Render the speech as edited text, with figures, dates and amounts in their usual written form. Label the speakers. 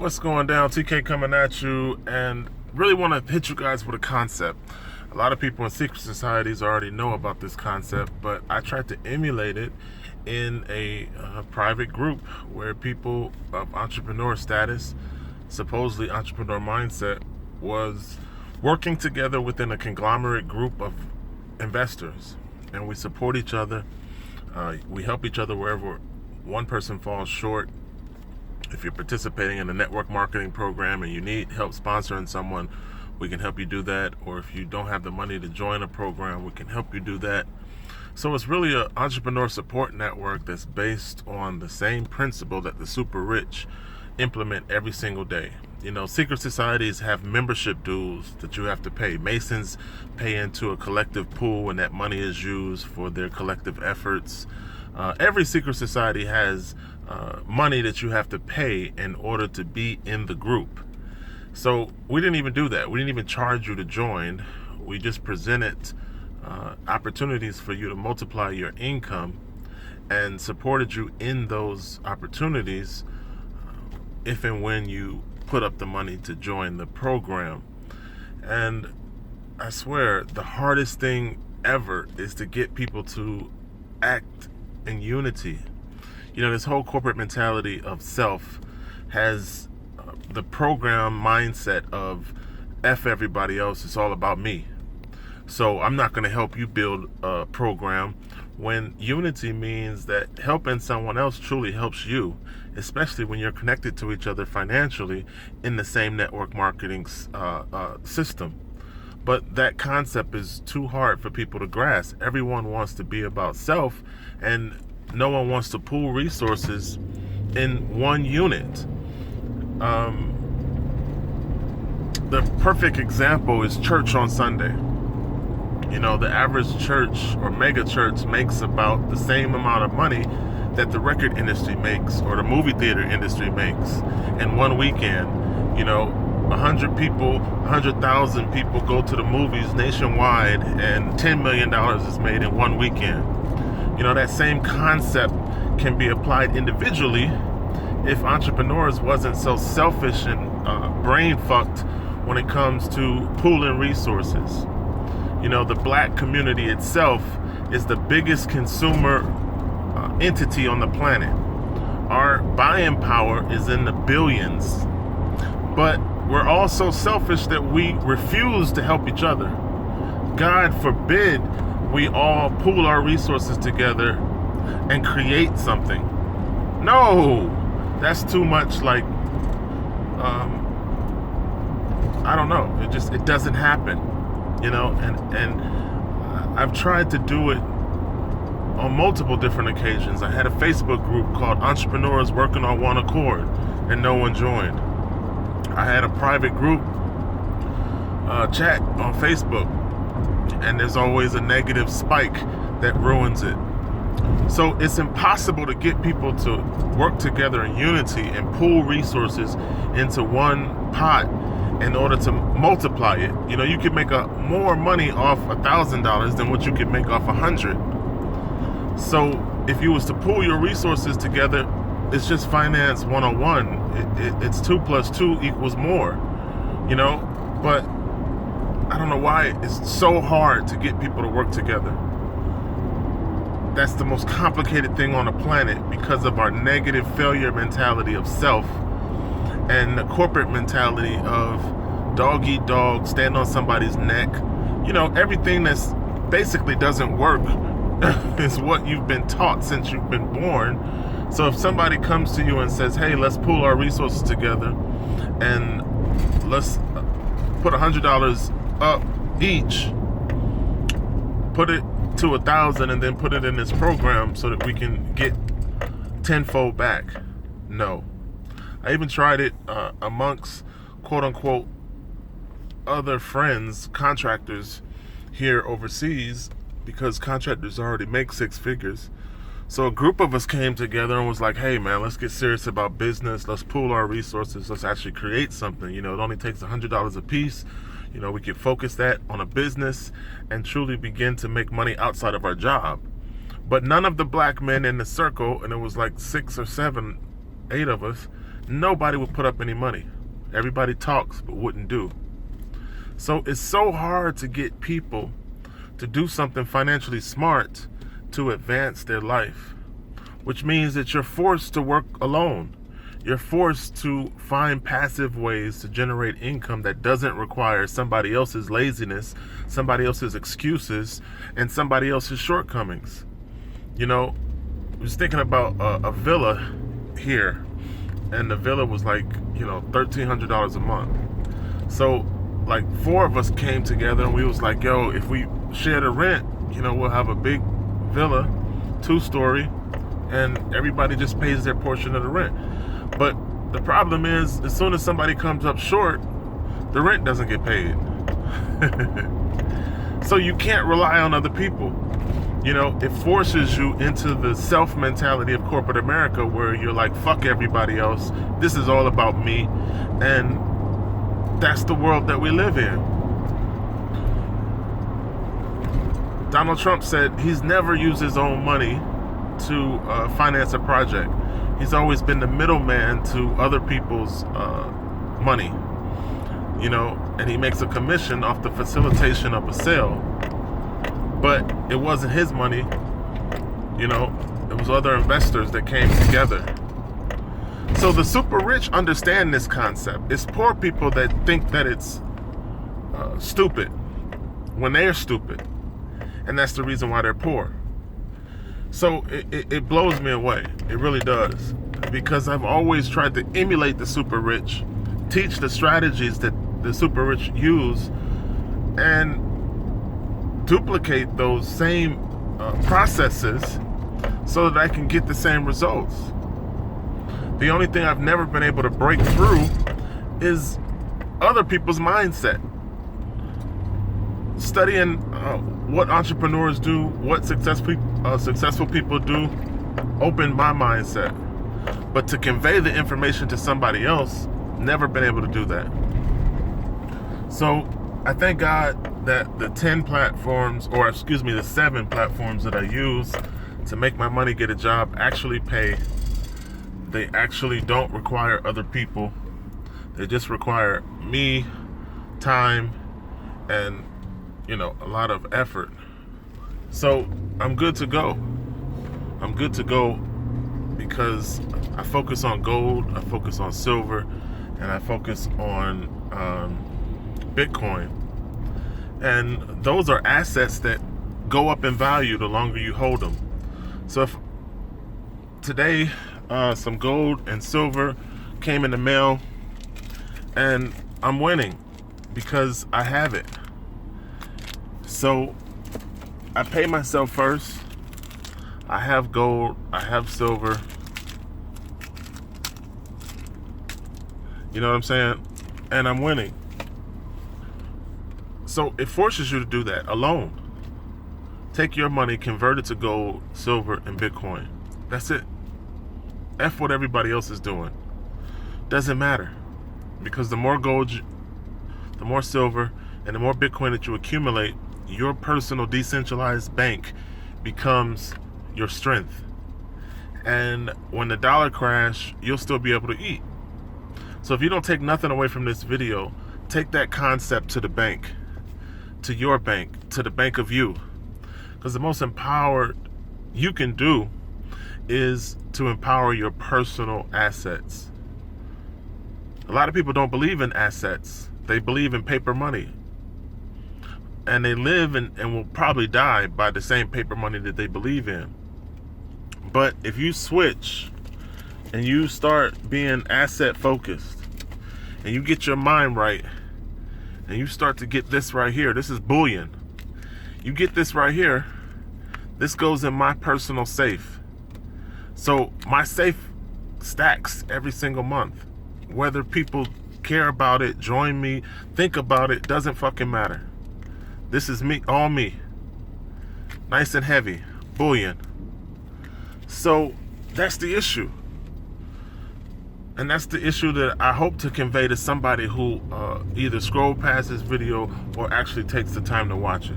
Speaker 1: What's going down? TK coming at you, and really want to hit you guys with a concept. A lot of people in secret societies already know about this concept, but I tried to emulate it in a private group where people of entrepreneur status, supposedly entrepreneur mindset, was working together within a conglomerate group of investors, and we support each other. We help each other wherever one person falls short. If you're participating in a network marketing program and you need help sponsoring someone, we can help you do that. Or if you don't have the money to join a program, we can help you do that. So it's really an entrepreneur support network that's based on the same principle that the super rich implement every single day. You know, secret societies have membership dues that you have to pay. Masons pay into a collective pool, and that money is used for their collective efforts. Every secret society has money that you have to pay in order to be in the group. So we didn't even do that. We didn't even charge you to join. We just presented opportunities for you to multiply your income and supported you in those opportunities if and when you put up the money to join the program. And I swear, the hardest thing ever is to get people to act in unity. You know, this whole corporate mentality of self has the program mindset of F everybody else, it's all about me. So I'm not going to help you build a program, when unity means that helping someone else truly helps you, especially when you're connected to each other financially in the same network marketing system. But that concept is too hard for people to grasp. Everyone wants to be about self, and no one wants to pool resources in one unit. The perfect example is church on Sunday. You know, the average church or mega church makes about the same amount of money that the record industry makes or the movie theater industry makes in one weekend. You know, 100 people, 100,000 people go to the movies nationwide, and $10 million is made in one weekend. You know, that same concept can be applied individually if entrepreneurs wasn't so selfish and brain fucked when it comes to pooling resources. You know, the black community itself is the biggest consumer entity on the planet. Our buying power is in the billions, but we're all so selfish that we refuse to help each other. God forbid we all pool our resources together and create something. No, that's too much like, I don't know. It doesn't happen, you know, and I've tried to do it on multiple different occasions. I had a Facebook group called Entrepreneurs Working on One Accord, and no one joined. I had a private group chat on Facebook, and there's always a negative spike that ruins it. So it's impossible to get people to work together in unity and pool resources into one pot in order to multiply it. You know, you could make more money off $1,000 than what you could make off 100. So if you was to pool your resources together, it's just finance 101. It's 2 plus 2 equals more, you know. But I don't know why it's so hard to get people to work together. That's the most complicated thing on the planet because of our negative failure mentality of self and the corporate mentality of dog eat dog, stand on somebody's neck. You know, everything that's basically doesn't work is what you've been taught since you've been born. So if somebody comes to you and says, hey, let's pool our resources together and let's put $100 up each, put it to 1,000 and then put it in this program so that we can get tenfold back. No. I even tried it amongst quote unquote other friends, contractors here overseas, because contractors already make 6 figures. So a group of us came together and was like, hey man, let's get serious about business. Let's pool our resources. Let's actually create something. You know, it only takes $100 a piece. You know, we can focus that on a business and truly begin to make money outside of our job. But none of the black men in the circle, and it was like 6 or 7, 8 of us, nobody would put up any money. Everybody talks but wouldn't do. So it's so hard to get people to do something financially smart to advance their life, which means that you're forced to work alone. You're forced to find passive ways to generate income that doesn't require somebody else's laziness, somebody else's excuses, and somebody else's shortcomings. You know, I was thinking about a villa here, and the villa was like, $1,300 a month. So like 4 of us came together and we was like, yo, if we share the rent, we'll have a big villa, 2-story, and everybody just pays their portion of the rent. But the problem is, as soon as somebody comes up short, the rent doesn't get paid. So you can't rely on other people. It forces you into the self mentality of corporate America, where you're like, fuck everybody else. This is all about me. And that's the world that we live in. Donald Trump said he's never used his own money to finance a project. He's always been the middleman to other people's money, and he makes a commission off the facilitation of a sale. But it wasn't his money, it was other investors that came together. So the super rich understand this concept. It's poor people that think that it's stupid when they're stupid. And that's the reason why they're poor. So it blows me away. It really does. Because I've always tried to emulate the super rich, teach the strategies that the super rich use, and duplicate those same processes so that I can get the same results. The only thing I've never been able to break through is other people's mindset. Studying what entrepreneurs do, what successful people do, opened my mindset. But to convey the information to somebody else, never been able to do that. So I thank God that the 7 platforms that I use to make my money get a job actually pay. They actually don't require other people. They just require me, time, and a lot of effort. So I'm good to go. I'm good to go because I focus on gold, I focus on silver, and I focus on Bitcoin. And those are assets that go up in value the longer you hold them. So if today some gold and silver came in the mail, and I'm winning because I have it. So I pay myself first. I have gold, I have silver. You know what I'm saying? And I'm winning. So it forces you to do that alone. Take your money, convert it to gold, silver, and Bitcoin. That's it. F what everybody else is doing. Doesn't matter. Because the more gold, the more silver, and the more Bitcoin that you accumulate, your personal decentralized bank becomes your strength. And when the dollar crash, you'll still be able to eat. So if you don't take nothing away from this video, take that concept to the bank, to your bank, to the bank of you. Because the most empowered you can do is to empower your personal assets. A lot of people don't believe in assets. They believe in paper money. And they live and will probably die by the same paper money that they believe in. But if you switch and you start being asset focused and you get your mind right and you start to get this right here, this is bullion. You get this right here, this goes in my personal safe. So my safe stacks every single month. Whether people care about it, join me, think about it, doesn't fucking matter. This is me, all me. Nice and heavy, bullion. So that's the issue. And that's the issue that I hope to convey to somebody who either scroll past this video or actually takes the time to watch it.